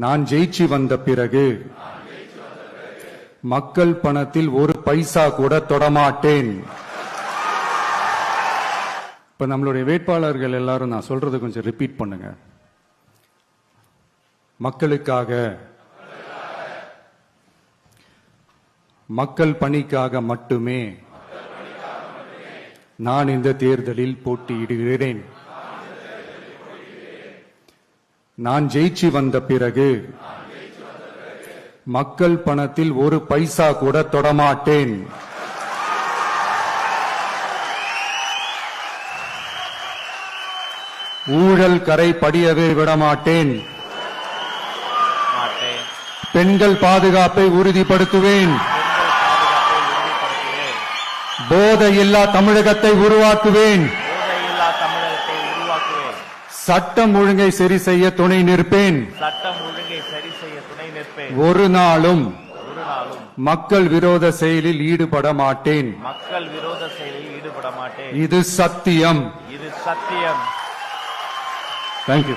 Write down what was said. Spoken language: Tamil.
நான் ஜெயிச்சு வந்த பிறகு மக்கள் பணத்தில் ஒரு பைசா கூட தொடமாட்டேன். இப்ப நம்மளுடைய வேட்பாளர்கள் எல்லாரும் நான் சொல்றது கொஞ்சம் ரிப்பீட் பண்ணுங்க. மக்களுக்காக, மக்கள் பணிக்காக மட்டுமே நான் இந்த தேர்தலில் போட்டியிடுகிறேன். நான் ஜெயிச்சு வந்த பிறகு மக்கள் பணத்தில் ஒரு பைசா கூட தொடமாட்டேன். ஊழல் கரை படியவே விடமாட்டேன். பெண்கள் பாதுகாப்பை உறுதிப்படுத்துவேன். போதையில்லா தமிழகத்தை உருவாக்குவேன். சட்டம் ஒழுங்கை சரி செய்ய துணை நிற்பேன். ஒரு நாளும் மக்கள் விரோத செயலில் ஈடுபட மாட்டேன். இது சத்தியம். இது சத்தியம். தேங்க்யூ.